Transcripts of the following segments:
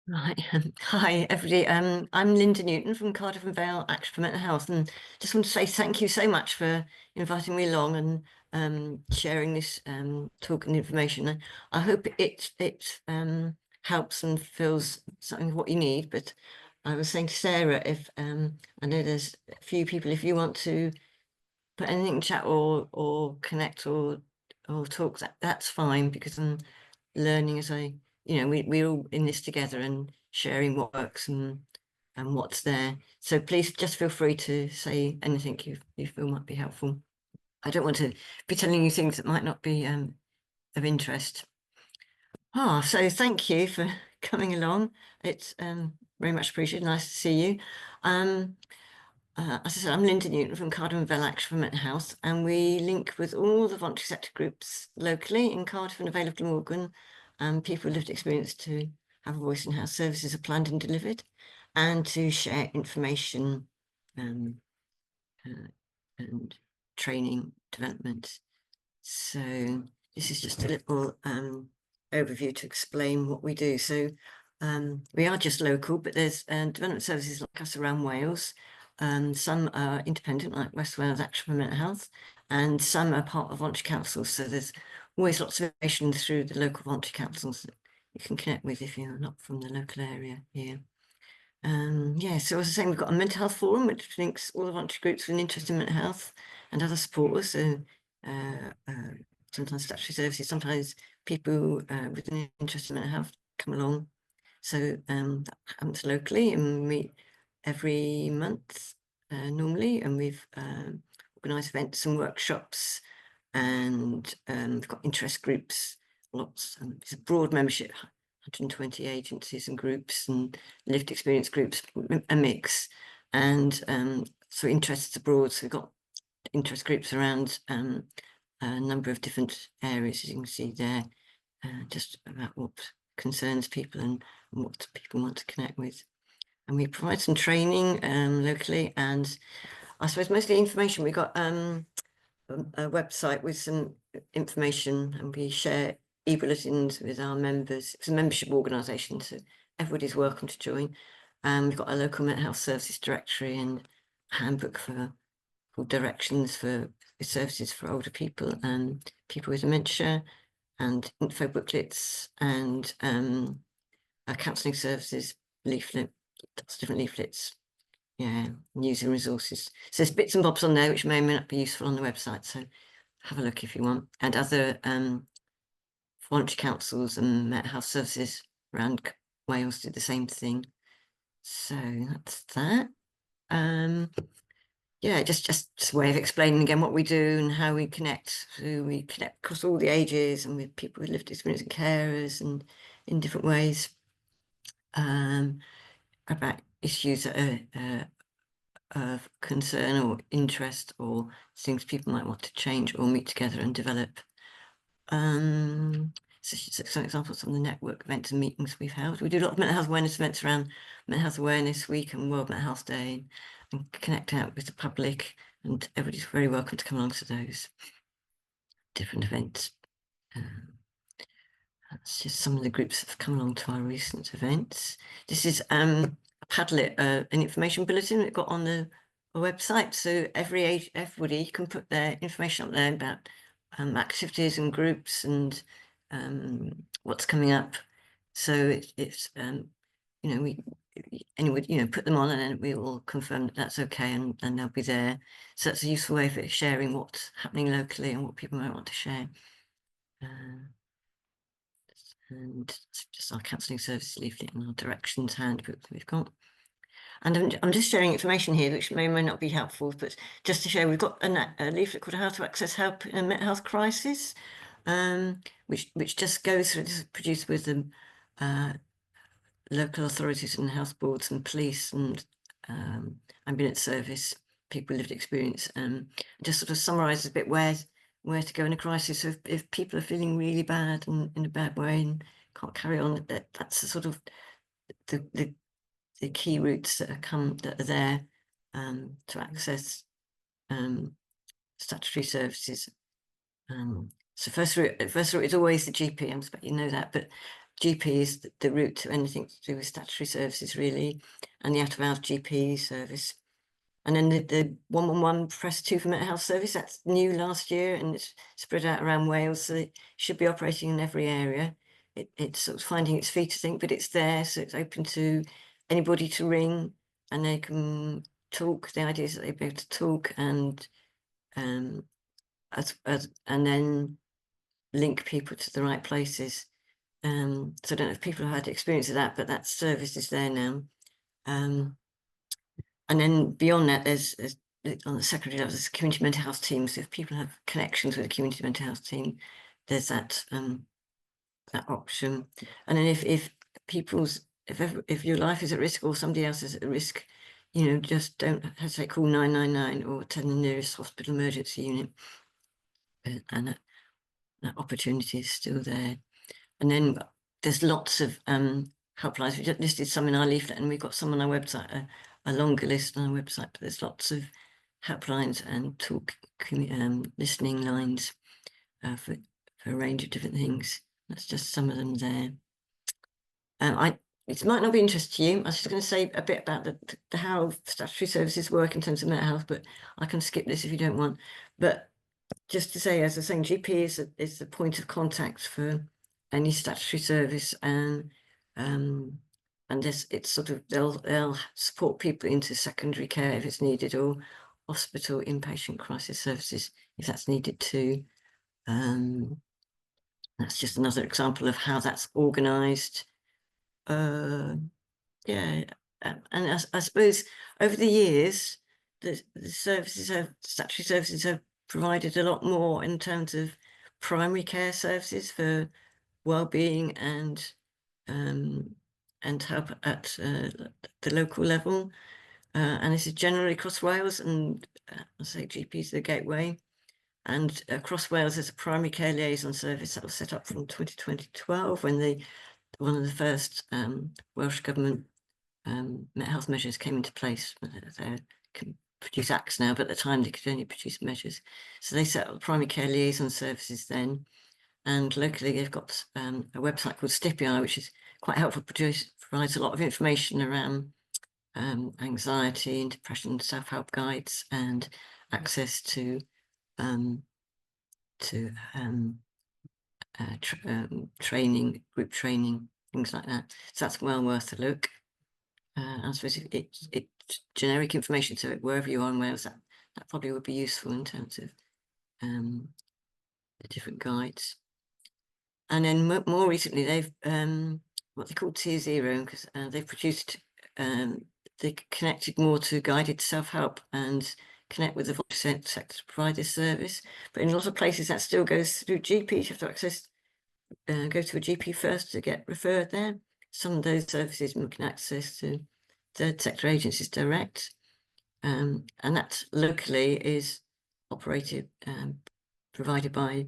Right. Hi, everybody. I'm Linda Newton from Cardiff and Vale Action for Mental Health, and just want to say thank you so much for inviting me along and sharing this talk and information. I hope it helps and fills something of what you need. But I was saying to Sarah, if I know there's a few people, if you want to put anything in chat or connect or talk, that's fine, because I'm learning as we're all in this together and sharing what works and what's there. So please just feel free to say anything you feel might be helpful. I don't want to be telling you things that might not be of interest. So thank you for coming along. It's very much appreciated. Nice to see you. As I said, I'm Linda Newton from Cardiff and Vale Action for Mental Health, and we link with all the voluntary sector groups locally in Cardiff and Vale of Glamorgan, and people with lived experience to have a voice in how services are planned and delivered, and to share information and training development. So this is just a little overview to explain what we do. So we are just local, but there's development services like us around Wales. Some are independent, like West Wales Action for Mental Health, and some are part of voluntary councils. So there's always lots of information through the local voluntary councils that you can connect with if you're not from the local area here. Yeah, so as I was saying, we've got a mental health forum which links all the voluntary groups with an interest in mental health and other supporters. So sometimes statutory services, sometimes people with an interest in mental health come along. So that happens locally, and we meet every month normally, and we've organised events and workshops, and we've got interest groups, lots. It's a broad membership, 120 agencies and groups and lived experience groups, a mix. And so interests abroad, so we've got interest groups around a number of different areas, as you can see there, just about what concerns people and what people want to connect with. And we provide some training locally, and I suppose mostly information. We've got a website with some information, and we share e-bulletins with our members. It's a membership organisation, so everybody's welcome to join. We've got a local mental health services directory and handbook for directions for services for older people and people with dementia, and info booklets, and counselling services leaflet, lots of different leaflets. Yeah, news and resources. So there's bits and bobs on there which may or may not be useful on the website, so have a look if you want. And other voluntary councils and mental health services around Wales do the same thing. So that's that. Yeah, just a way of explaining again what we do and how we connect. So we connect across all the ages and with people with lived experience and carers and in different ways about issues that are of concern or interest, or things people might want to change or meet together and develop. So some examples on the network events and meetings we've held. We do a lot of mental health awareness events around Mental Health Awareness Week and World Mental Health Day, and connect out with the public, and everybody's very welcome to come along to those different events. That's just some of the groups that have come along to our recent events. This is a Padlet, an information bulletin that got on the website. So everybody can put their information up there about activities and groups and what's coming up. So it's we put them on, and then we will confirm that that's okay, and they'll be there. So that's a useful way of sharing what's happening locally and what people might want to share. And just our counselling services leaflet and our directions handbook that we've got. And I'm just sharing information here which may or may not be helpful, but just to share, we've got a leaflet called How to Access Help in a Mental Health Crisis, which just goes through, this is produced with the local authorities and health boards and police and ambulance service, people with lived experience, just sort of summarises a bit where to go in a crisis. So if people are feeling really bad and in a bad way and can't carry on, that's the sort of the key routes that are there to access statutory services. So first route is always the GP. I expect you know that, but GP is the route to anything to do with statutory services, really, and the out-of-hours GP service. And then the 111 Press 2 for mental health service, that's new last year, and it's spread out around Wales, so it should be operating in every area. It's sort of finding its feet, I think, but it's there, so it's open to anybody to ring, and they can talk. The idea is that they'll be able to talk and then link people to the right places. So I don't know if people have had experience of that, but that service is there now. And then beyond that, there's on the secondary level, there's community mental health teams. So if people have connections with a community mental health team, there's that that option. And then if your life is at risk or somebody else is at risk, you know, just don't hesitate, call 999 or attend the nearest hospital emergency unit. And that opportunity is still there. And then there's lots of helplines. We just listed some in our leaflet, and we've got some on our website, a longer list on our website, but there's lots of helplines and listening lines for a range of different things. That's just some of them there. It might not be of interest to you. I was just going to say a bit about the how statutory services work in terms of mental health, but I can skip this if you don't want. But just to say, as I was saying, GP is the point of contact for any statutory service, and this, it's sort of, they'll support people into secondary care if it's needed, or hospital inpatient crisis services if that's needed too. That's just another example of how that's organised. Yeah, and I suppose over the years, the statutory services have provided a lot more in terms of primary care services for well-being and help at the local level, and this is generally across Wales, and I say GP is the gateway. And across Wales, there's a primary care liaison service that was set up from 2012 when one of the first Welsh Government mental health measures came into place. They can produce acts now, but at the time they could only produce measures. So they set up primary care liaison services then. And locally, they've got a website called Stipi, which is quite helpful, provides a lot of information around anxiety and depression, self-help guides, and access to training, group training, things like that. So that's well worth a look. I suppose it's generic information, so wherever you are in Wales, that probably would be useful in terms of the different guides. And then more recently, they've what they call Tier 0, because they've produced, they connected more to guided self-help and connect with the voluntary sector to provide this service. But in a lot of places, that still goes through GP. You have to access, go to a GP first to get referred there. Some of those services we can access to third sector agencies direct, and that locally is operated, provided by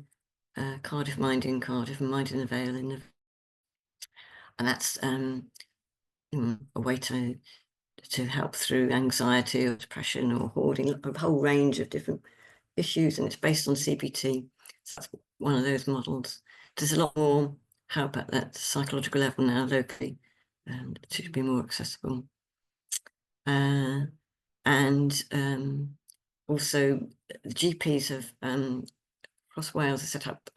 Cardiff Mind in Cardiff and Mind in the Vale and that's a way to help through anxiety or depression or hoarding, a whole range of different issues, and it's based on CBT. So that's one of those models. There's a lot more help at that psychological level now locally, to be more accessible. Also the GPs have across Wales have set up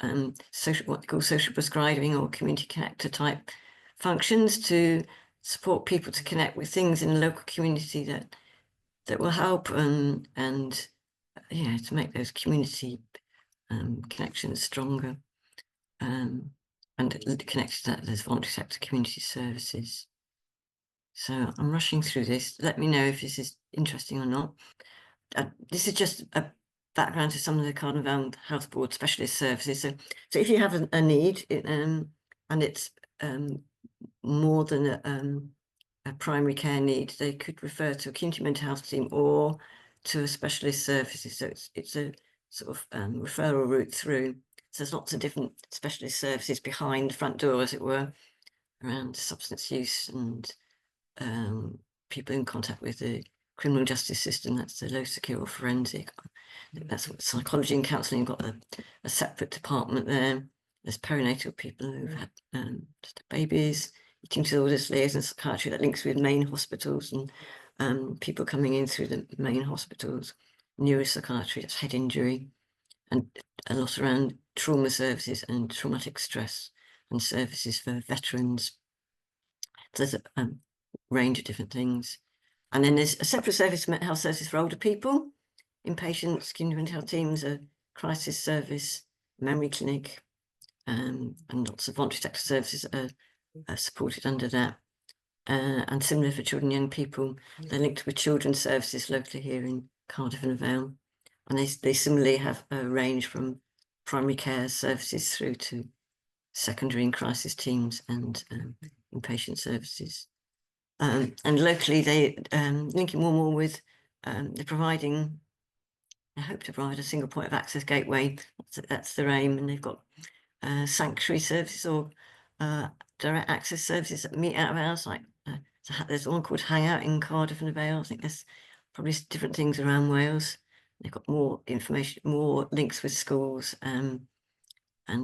what they call social prescribing or community connector type functions to support people to connect with things in the local community that will help and yeah, to make those community connections stronger, and connected to that there's voluntary sector community services. So I'm rushing through this. Let me know if this is interesting or not. This is just a background to some of the Cardiff Vale Health Board specialist services. So if you have a need, and it's more than a primary care need, they could refer to a community mental health team or to a specialist services. So it's a sort of referral route through. So there's lots of different specialist services behind the front door, as it were, around substance use and people in contact with the criminal justice system. That's the low secure forensic. That's what psychology and counselling got a separate department there. There's perinatal people who've had just babies, eating disorders, liaison psychiatry that links with main hospitals and people coming in through the main hospitals, neuropsychiatry, that's head injury, and a lot around trauma services and traumatic stress and services for veterans. So there's a range of different things. And then there's a separate service for mental health services for older people, inpatients, community mental health teams, a crisis service, memory clinic, and lots of voluntary sector services are supported under that. And similar for children and young people, they're linked with children's services locally here in Cardiff and Vale. And they similarly have a range from primary care services through to secondary and crisis teams and inpatient services. And locally, they linking more and more with they're providing. I hope to provide a single point of access gateway. That's their aim, and they've got sanctuary services or direct access services that meet out of hours. Like there's one called Hangout in Cardiff and Vale. I think there's probably different things around Wales. They've got more information, more links with schools, and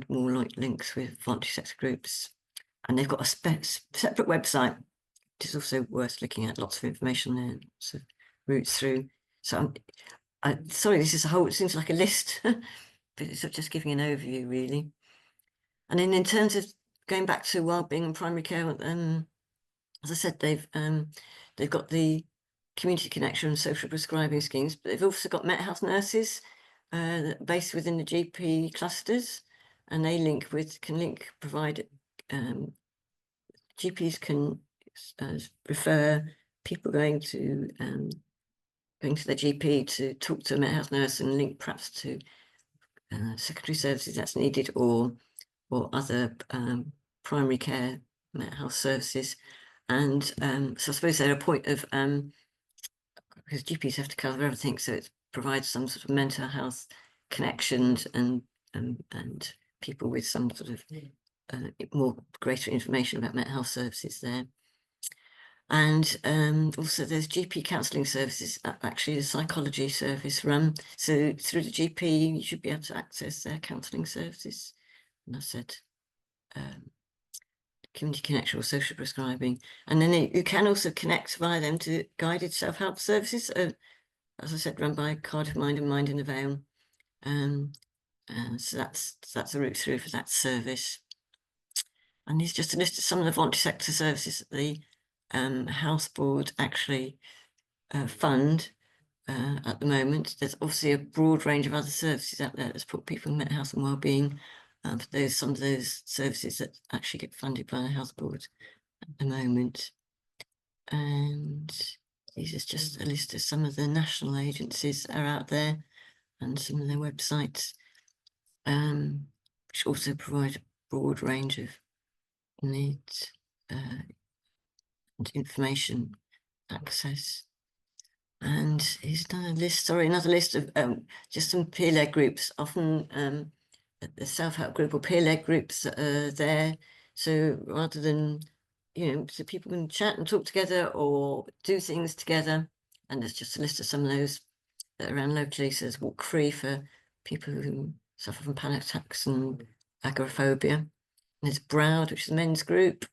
more links with voluntary sector groups. And they've got a separate website, which is also worth looking at. Lots of information there, lots of routes through. So sorry, this is a whole, it seems like a list, but it's just giving an overview, really. And then in terms of going back to wellbeing and primary care, as I said, they've got the community connection and social prescribing schemes, but they've also got mental health nurses based within the GP clusters, and they provide GPs can refer people going to their GP to talk to a mental health nurse and link perhaps to secondary services that's needed or other primary care mental health services. And so I suppose they're a point of because GPs have to cover everything, so it provides some sort of mental health connections and people with some sort of more greater information about mental health services there. And also there's GP counselling services, actually a psychology service run. So through the GP, you should be able to access their counselling services. And I said community connection or social prescribing. And then you can also connect via them to guided self-help services, as I said, run by Cardiff Mind and Mind in the Vale. So that's a route through for that service. And here's just a list of some of the voluntary sector services that the House Board actually fund at the moment. There's obviously a broad range of other services out there that's put people in mental health and wellbeing. There's some of those services that actually get funded by the House Board at the moment. And this is just a list of some of the national agencies that are out there and some of their websites, which also provide a broad range of needs and information access. And here's another list of just some peer-led groups, often the self-help group or peer-led groups that are there. So rather than, so people can chat and talk together or do things together. And there's just a list of some of those that are around locally. So there's Walk Free for people who suffer from panic attacks and agoraphobia. And there's Browd, which is a men's group.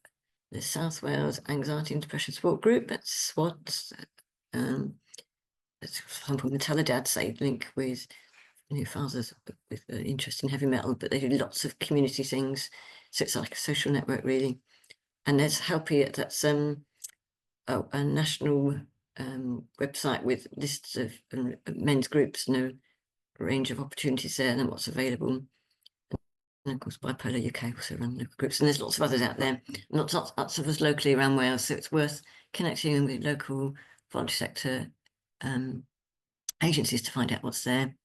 There's South Wales Anxiety and Depression Support Group. That's SWAT. For example, Meddwl say link with fathers with interest in heavy metal, but they do lots of community things. So it's like a social network, really. And there's Helpiat, that's a national website with lists of men's groups and a range of opportunities there and what's available. And of course, Bipolar UK also run local groups, and there's lots of others out there. Lots of us locally around Wales, so it's worth connecting with local voluntary sector agencies to find out what's there.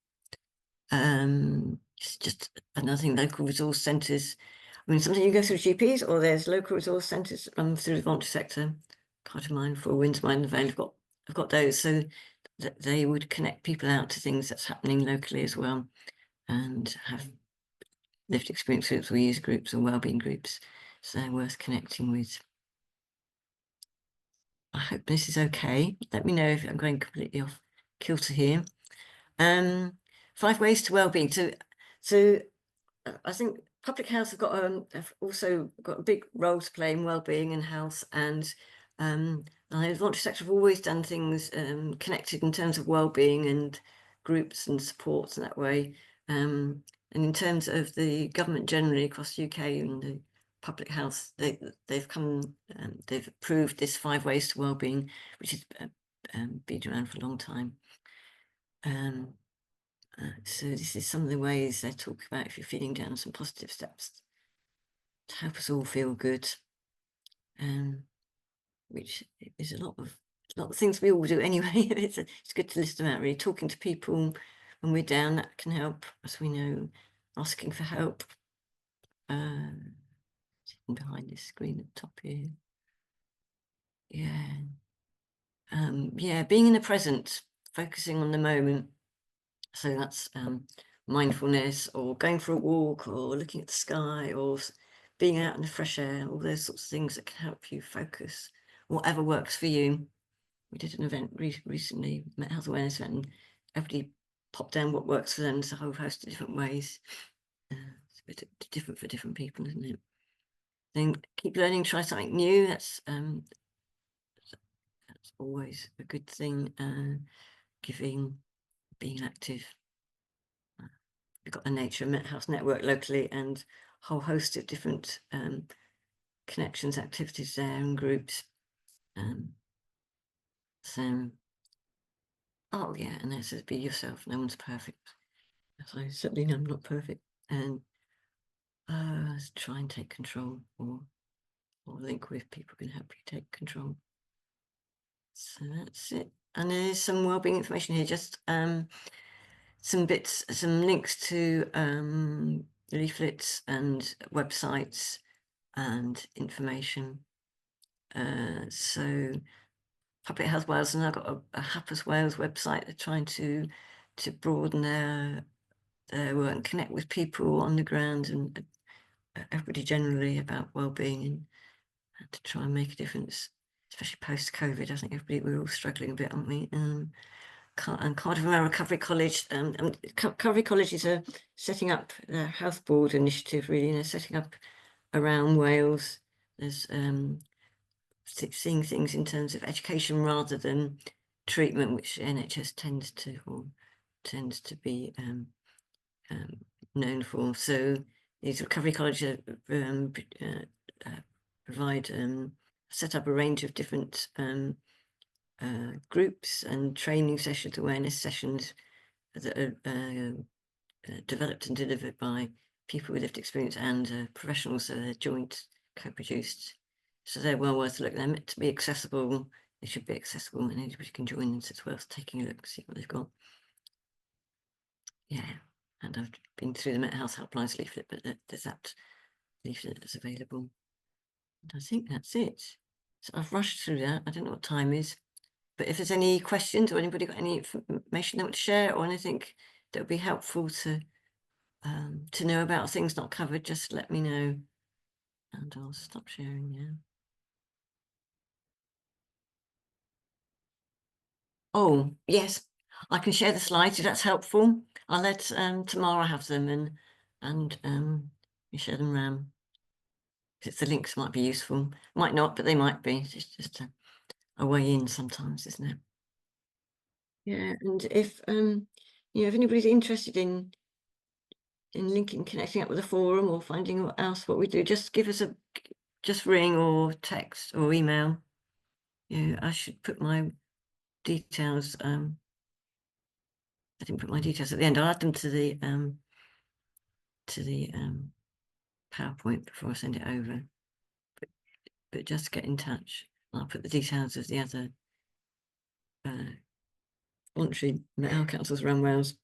It's just another thing, local resource centres. I mean, something you go through GPs, or there's local resource centres through the voluntary sector. Cardiff Mind, for Winds Mind and Vale, I've got those, so that they would connect people out to things that's happening locally as well, and have lived experience groups or user groups or wellbeing groups. So they're worth connecting with. I hope this is okay. Let me know if I'm going completely off kilter here. 5 ways to wellbeing. So I think public health have also got a big role to play in wellbeing and health, and the voluntary sector have always done things connected in terms of wellbeing and groups and supports in that way. And in terms of the government generally across the UK and the public health, they've approved this 5 ways to wellbeing, which has been around for a long time. So this is some of the ways they talk about if you're feeling down, some positive steps to help us all feel good, which is a lot of things we all do anyway. It's good to list them out, really. Talking to people when we're down, that can help, as we know. Asking for help. Sitting behind this screen at the top here. Yeah, being in the present, focusing on the moment. So that's mindfulness, or going for a walk, or looking at the sky, or being out in the fresh air, all those sorts of things that can help you focus, whatever works for you. We did an event recently, health awareness event, and everybody popped down what works for them. It's a whole host of different ways. It's a bit different for different people, isn't it? Then keep learning, try something new. That's always a good thing. Giving, being active. We've got a nature health network locally, and a whole host of different connections, activities there, and groups. So, oh yeah, and that says be yourself. No one's perfect. So certainly I'm not perfect. And try and take control, or link with people who can help you take control. So that's it. And there's some wellbeing information here. Just some links to leaflets and websites and information. So Public Health Wales, and I've got a Hapus Wales website. They're trying to broaden their work and connect with people on the ground and everybody generally about wellbeing, and to try and make a difference, especially post-COVID. I think we're all struggling a bit, aren't we? And Cardiff Recovery College, Recovery Colleges are setting up their health board initiative, really, and they're setting up around Wales. There's seeing things in terms of education rather than treatment, which NHS tends to be known for. So these recovery colleges provide set up a range of different groups and training sessions, awareness sessions that are developed and delivered by people with lived experience and professionals. So they're joint co-produced. So they're well worth a look. They're meant to be accessible. They should be accessible, and anybody can join them. So it's worth taking a look, see what they've got. Yeah, and I've been through the Mental Health Helplines leaflet, but there's that leaflet that's available. And I think that's it. So I've rushed through that. I don't know what time is, but if there's any questions or anybody got any information they want to share, or anything that would be helpful to know about things not covered, just let me know, and I'll stop sharing now. Oh, yes, I can share the slides if that's helpful. I'll let Tamara have them, and you share them around. Because the links might be useful, might not, but they might be. It's just a way in sometimes, isn't it? Yeah, and if if anybody's interested in connecting up with the forum or finding out else what we do, just give us just ring or text or email. Yeah, I should put my details. I didn't put my details at the end. I'll add them to the PowerPoint before I send it over. But just get in touch. I'll put the details of the other voluntary mental health councils around Wales